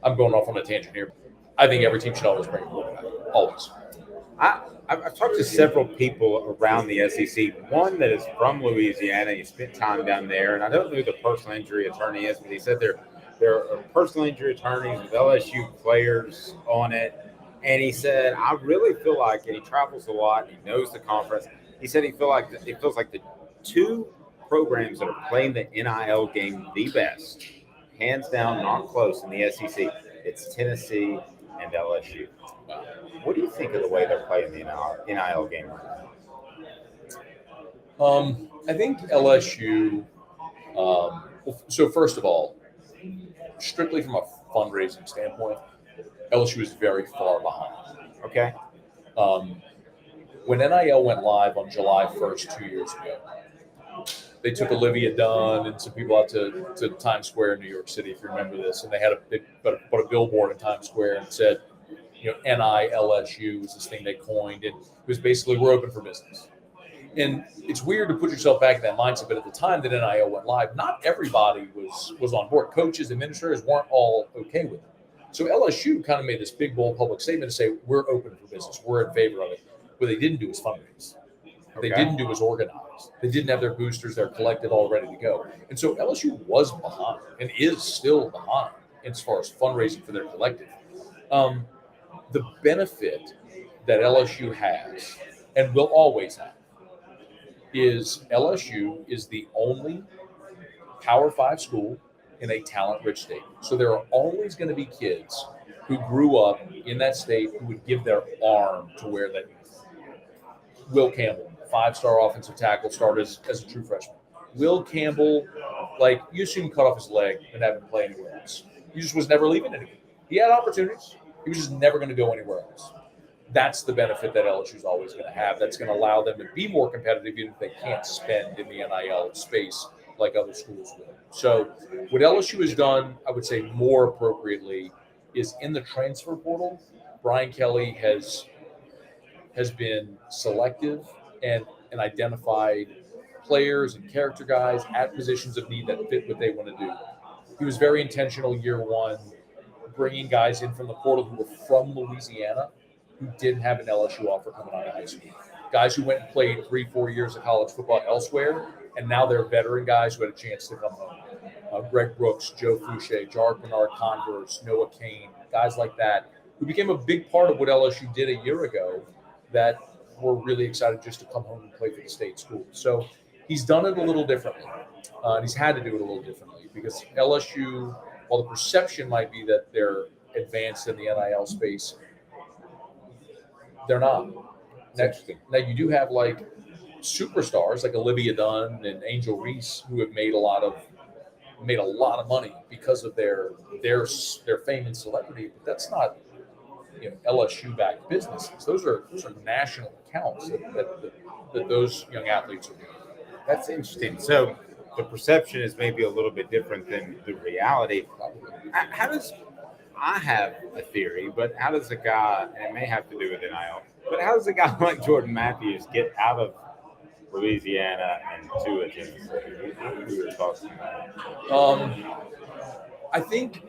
I'm going off on a tangent here. I think every team should always bring a quarterback. Always. I've talked to several people around the SEC. One that is from Louisiana. He spent time down there, and I don't know who the personal injury attorney is, but he said there are personal injury attorneys with LSU players on it. And he said, I really feel like, and he travels a lot, he knows the conference. He said it feels like the 2 programs that are playing the NIL game the best, hands down, not close in the SEC. It's Tennessee and LSU. What do you think of the way they're playing the NIL game right now? I think LSU. So first of all, strictly from a fundraising standpoint, LSU is very far behind. Okay. When NIL went live on July 1st 2 years ago, they took Olivia Dunn and some people out to Times Square in New York City, if you remember this, and they put a billboard in Times Square and said, NILSU was this thing they coined, and it was basically we're open for business. And it's weird to put yourself back in that mindset, but at the time that NIL went live, not everybody was on board. Coaches, administrators weren't all okay with it. So LSU kind of made this big, bold public statement to say, we're open for business. We're in favor of it. What they didn't do is fundraise. They didn't do is organize. They didn't have their boosters there collected, all ready to go. And so LSU was behind and is still behind as far as fundraising for their collective. The benefit that LSU has and will always have is LSU is the only Power 5 school in a talent-rich state. So there are always going to be kids who grew up in that state who would give their arm to wear that uniform. Will Campbell, 5-star offensive tackle, started as a true freshman. Will Campbell, you assume cut off his leg and have him play anywhere else. He just was never leaving anywhere. He had opportunities. He was just never going to go anywhere else. That's the benefit that LSU is always going to have. That's going to allow them to be more competitive even if they can't spend in the NIL space like other schools will. So what LSU has done, I would say more appropriately, is in the transfer portal, Brian Kelly has been selective and identified players and character guys at positions of need that fit what they want to do. He was very intentional year one, bringing guys in from the portal who were from Louisiana who didn't have an LSU offer coming out of high school. Guys who went and played 3-4 years of college football elsewhere, and now they're veteran guys who had a chance to come home. Greg Brooks, Joe Fouché, Jarek Bernard Converse, Noah Kane, guys like that, who became a big part of what LSU did a year ago that were really excited just to come home and play for the state school. So he's done it a little differently, and he's had to do it a little differently because LSU, while the perception might be that they're advanced in the NIL space, they're not. Now you do have like superstars like Olivia Dunn and Angel Reese who have made a lot of money because of their fame and celebrity, but that's not LSU backed businesses. Those are national accounts that those young athletes are doing. That's interesting. So the perception is maybe a little bit different than the reality. I have a theory, but how does a guy, and it may have to do with NIL, but how does a guy like Jordan Matthews get out of Louisiana and to a Tennessee? What are your thoughts on that? I think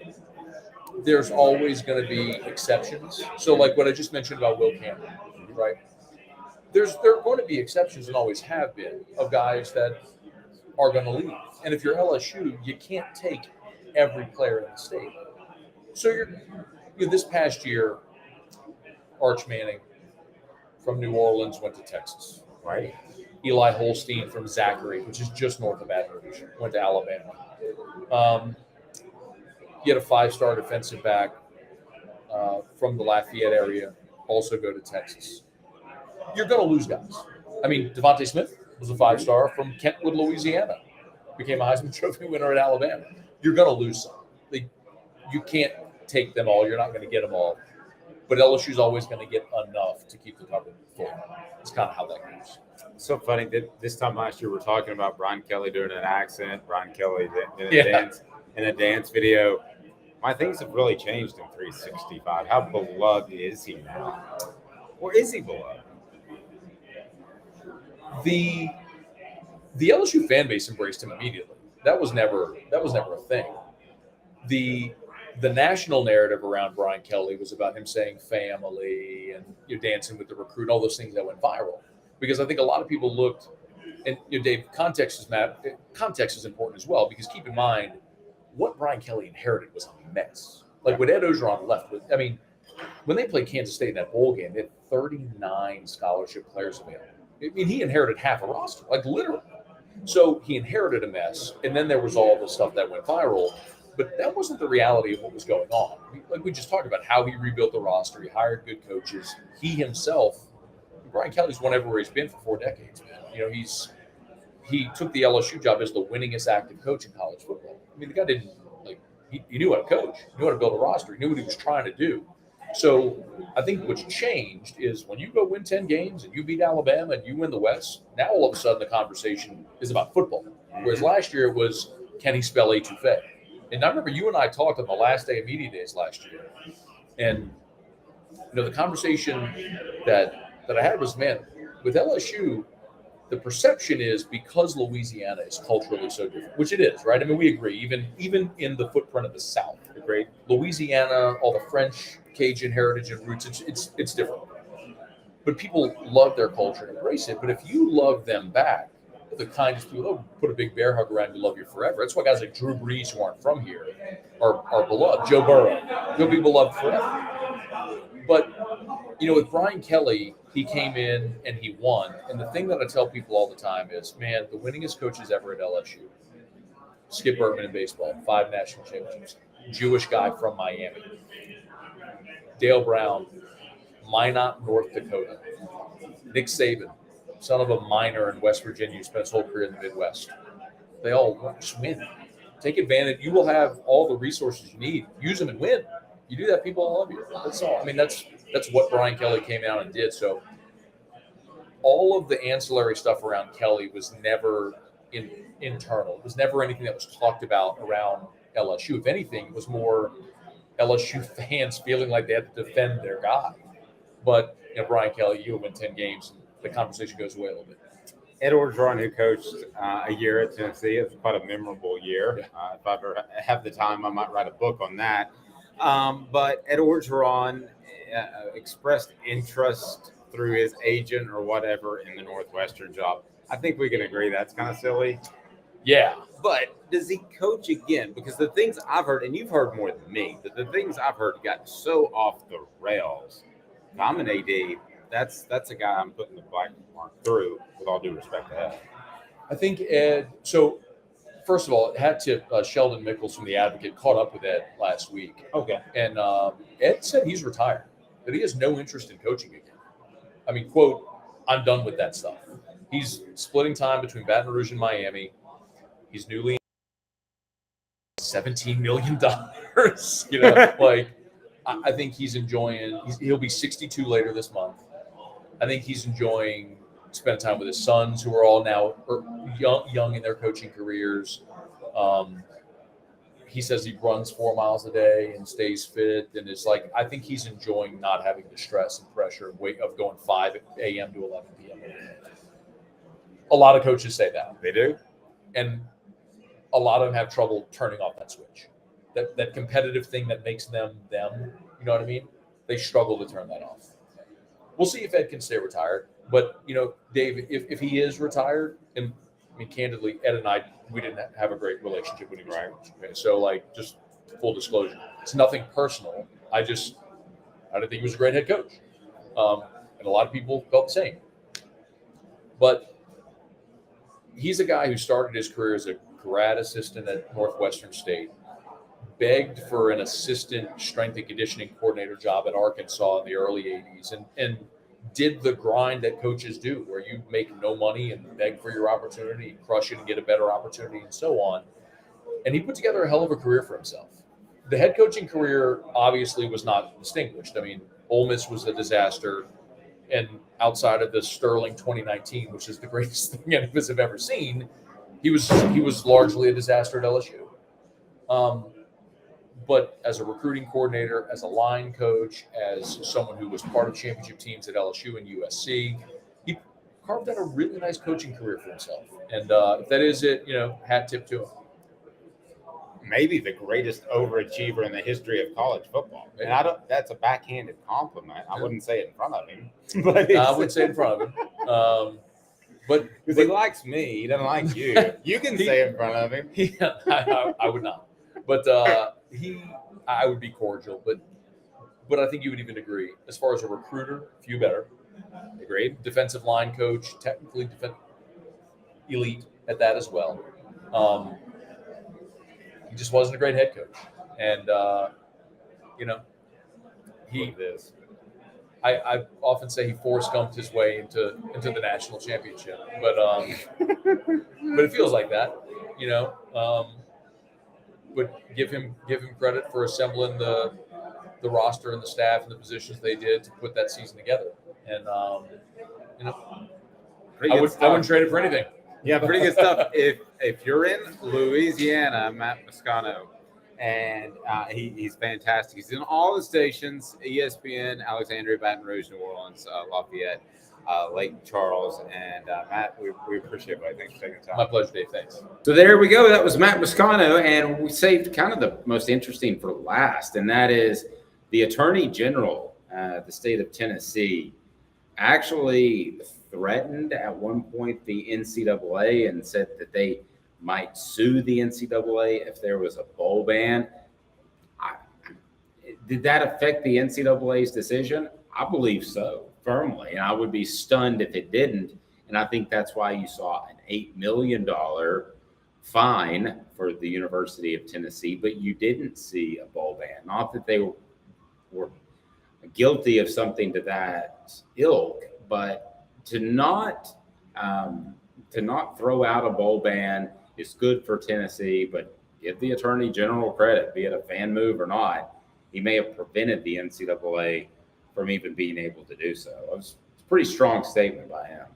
there's always going to be exceptions. So like what I just mentioned about Will Campbell, right? There are going to be exceptions and always have been of guys that are going to leave. And if you're LSU, you can't take every player in the state. So this past year, Arch Manning from New Orleans went to Texas, right? Eli Holstein from Zachary, which is just north of Baton Rouge, went to Alabama. You had a 5-star defensive back from the Lafayette area also go to Texas. You're going to lose guys. I mean, Devontae Smith was a 5-star from Kentwood, Louisiana, became a Heisman Trophy winner at Alabama. You're going to lose some. You can't take them all. You're not going to get them all. But LSU's always going to get enough to keep the cupboard full. It's kind of how that goes. So funny that this time last year we're talking about Brian Kelly doing an accent. Brian Kelly in a dance video. My things have really changed in 365. How beloved is he now? Or is he beloved? The LSU fan base embraced him immediately. That was never a thing. The national narrative around Brian Kelly was about him saying family and you're dancing with the recruit, all those things that went viral. Because I think a lot of people looked, and Dave, context is important as well, because keep in mind, what Brian Kelly inherited was a mess. Like what Ed Ogeron left with, I mean, when they played Kansas State in that bowl game, they had 39 scholarship players available. I mean, he inherited half a roster, like literally. So he inherited a mess, and then there was all the stuff that went viral. But that wasn't the reality of what was going on. Like we just talked about how he rebuilt the roster. He hired good coaches. He himself, Brian Kelly's won everywhere he's been for 4 decades, man. He took the LSU job as the winningest active coach in college football. I mean, the guy didn't he knew how to coach, he knew how to build a roster, he knew what he was trying to do. So I think what's changed is when you go win 10 games and you beat Alabama and you win the West, now all of a sudden the conversation is about football. Whereas last year it was, can he spell etouffee? And I remember you and I talked on the last day of Media Days last year. And, the conversation that I had was, man, with LSU, the perception is because Louisiana is culturally so different, which it is, right? I mean, we agree, even in the footprint of the South, right? Louisiana, all the French, Cajun heritage and roots, it's different. But people love their culture and embrace it. But if you love them back, the kindest people, they'll put a big bear hug around you, love you forever. That's why guys like Drew Brees, who aren't from here, are beloved. Joe Burrow, he'll be beloved forever. But, with Brian Kelly, he came in and he won. And the thing that I tell people all the time is, man, the winningest coaches ever at LSU, Skip Bertman in baseball, 5 national championships, Jewish guy from Miami, Dale Brown, Minot, North Dakota, Nick Saban, son of a miner in West Virginia who spent his whole career in the Midwest. They all just win. Take advantage. You will have all the resources you need. Use them and win. You do that, people will love you. That's all. I mean, that's what Brian Kelly came out and did. So all of the ancillary stuff around Kelly was never internal. It was never anything that was talked about around LSU. If anything, it was more LSU fans feeling like they had to defend their guy. But Brian Kelly, you win 10 games, and the conversation goes away a little bit. Ed Orgeron, who coached a year at Tennessee, it was quite a memorable year. If I ever have the time, I might write a book on that. But Ed Orgeron expressed interest through his agent or whatever in the Northwestern job. I think we can agree that's kind of silly. Yeah. But does he coach again? Because the things I've heard, and you've heard more than me, but the things I've heard got so off the rails. If I'm an AD, that's a guy I'm putting the black mark through, with all due respect to Ed. I think Ed, so first of all, hat tip, Sheldon Mickles from The Advocate caught up with Ed last week. Okay. And Ed said he's retired, that he has no interest in coaching again. I mean, quote, I'm done with that stuff. He's splitting time between Baton Rouge and Miami. He's newly $17 million. You know, like, I think he's enjoying, he'll be 62 later this month. I think he's enjoying spending time with his sons, who are all now young in their coaching careers. He says he runs 4 miles a day and stays fit. And it's like, I think he's enjoying not having the stress and pressure of going 5 a.m. to 11 p.m. A lot of coaches say that. They do. And a lot of them have trouble turning off that switch. That competitive thing that makes them, you know what I mean? They struggle to turn that off. We'll see if Ed can stay retired. But, you know, Dave, if he is retired, and I mean, candidly, Ed and I, we didn't have a great relationship when he was coach. Okay? So, like, just full disclosure, it's nothing personal. I didn't think he was a great head coach. And a lot of people felt the same. But he's a guy who started his career as a grad assistant at Northwestern State, begged for an assistant strength and conditioning coordinator job at Arkansas in the early 80s, and did the grind that coaches do, where you make no money and beg for your opportunity and crush it and get a better opportunity and so on. And he put together a hell of a career for himself. The head coaching career obviously was not distinguished. I mean, Ole Miss was a disaster. And outside of the sterling 2019, which is the greatest thing any of us have ever seen, he was largely a disaster at LSU. But as a recruiting coordinator, as a line coach, as someone who was part of championship teams at LSU and USC, he carved out a really nice coaching career for himself. And if that is it, you know, hat tip to him. Maybe the greatest overachiever in the history of college football. And that's a backhanded compliment. I wouldn't say it in front of him. But I wouldn't say it in front of him. But he likes me. He doesn't like you. You can say it in front of him. I would not. But I would be cordial. But I think you would even agree. As far as a recruiter, few better. Agreed. Defensive line coach, technically elite at that as well. He just wasn't a great head coach. And, you know, I often say he Forrest Gumped his way into the national championship. But it feels like that, you know. But give him credit for assembling the roster and the staff and the positions they did to put that season together. And, you know, I wouldn't trade it for anything. Yeah, pretty good stuff. If you're in Louisiana, Matt Moscona, and he's fantastic. He's in all the stations: ESPN, Alexandria, Baton Rouge, New Orleans, Lafayette, Lake Charles, and Matt, we appreciate it, buddy. Thanks for taking the time. My pleasure, Dave. Thanks. So there we go. That was Matt Moscona, and we saved kind of the most interesting for last, and that is the Attorney General, the state of Tennessee, actually threatened at one point the NCAA and said that they might sue the NCAA if there was a bowl ban. Did that affect the NCAA's decision? I believe so, firmly, and I would be stunned if it didn't. And I think that's why you saw an $8 million fine for the University of Tennessee, but you didn't see a bowl ban. Not that they were guilty of something to that ilk, but to not throw out a bowl ban is good for Tennessee, but give the Attorney General credit, be it a fan move or not. He may have prevented the NCAA from even being able to do so. It's a pretty strong statement by him.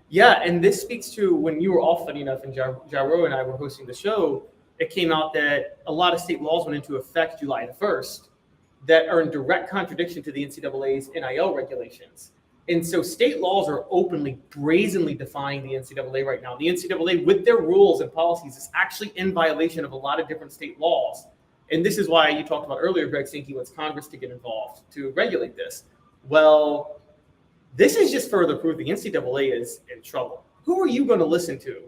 Yeah, and this speaks to when you were all funny enough and Jairo and I were hosting the show, it came out that a lot of state laws went into effect July the 1st that are in direct contradiction to the NCAA's NIL regulations. And so state laws are openly, brazenly defying the NCAA right now. The NCAA, with their rules and policies, is actually in violation of a lot of different state laws. And this is why you talked about earlier, Greg Sankey wants Congress to get involved to regulate this. Well, this is just further proof the NCAA is in trouble. Who are you going to listen to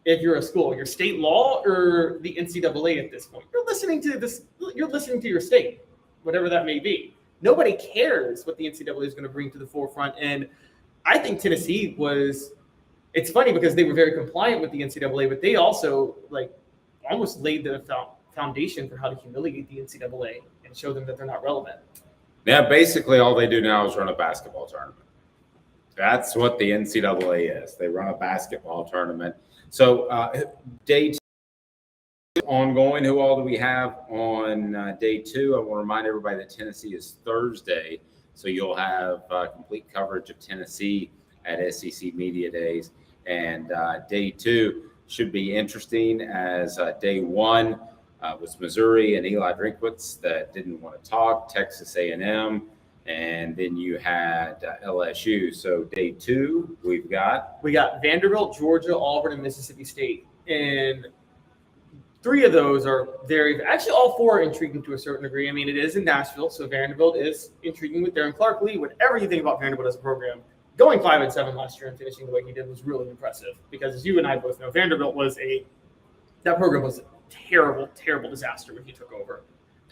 if you're a school? Your state law or the NCAA at this point? You're listening to this. You're listening to your state, whatever that may be. Nobody cares what the NCAA is going to bring to the forefront. And I think Tennessee was, it's funny because they were very compliant with the NCAA, but they also almost laid the foundation for how to humiliate the NCAA and show them that they're not relevant. Yeah, basically all they do now is run a basketball tournament. That's what the NCAA is. They run a basketball tournament. So day 2 ongoing. Who all do we have on day 2? I want to remind everybody that Tennessee is Thursday, so you'll have complete coverage of Tennessee at SEC Media Days. And day 2 should be interesting, as day 1 was Missouri and Eli Drinkwitz that didn't want to talk, Texas A&M, and then you had LSU. So day 2, we got Vanderbilt, Georgia, Auburn, and Mississippi State. And 3 of those are actually all 4 are intriguing to a certain degree. I mean, it is in Nashville, so Vanderbilt is intriguing with Darren Clark Lee. Whatever you think about Vanderbilt as a program, going 5-7 last year and finishing the way he did was really impressive, because as you and I both know, Vanderbilt that program was a terrible, terrible disaster when he took over,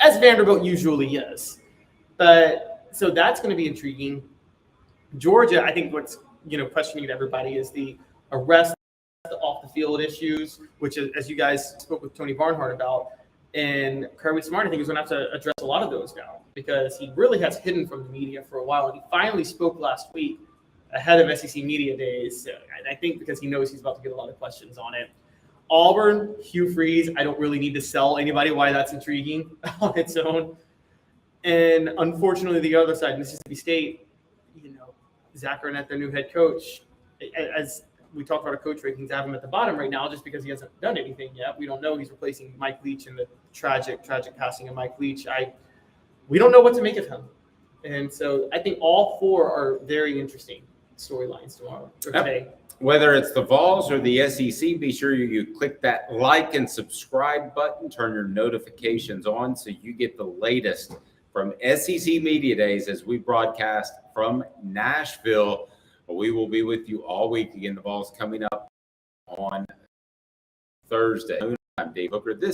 as Vanderbilt usually is. But so that's going to be intriguing. Georgia, I think what's questioning everybody is the arrest, the off the field issues, which is, as you guys spoke with Tony Barnhart about, and Kirby Smart, I think, is going to have to address a lot of those now, because he really has hidden from the media for a while, and he finally spoke last week ahead of SEC Media Days, and I think because he knows he's about to get a lot of questions on it. Auburn, Hugh Freeze, I don't really need to sell anybody why that's intriguing on its own. And unfortunately, the other side, Mississippi State, Zach Arnett, their new head coach, as we talked about our coach rankings, I have him at the bottom right now just because he hasn't done anything yet. We don't know. He's replacing Mike Leach in the tragic passing of Mike Leach. We don't know what to make of him. And so I think all 4 are very interesting storylines tomorrow or today. Whether it's the Vols or the SEC, be sure you click that like and subscribe button, turn your notifications on so you get the latest from SEC Media Days as we broadcast from Nashville. We will be with you all week. Again, the Vols coming up on Thursday. I'm Dave Hooker. This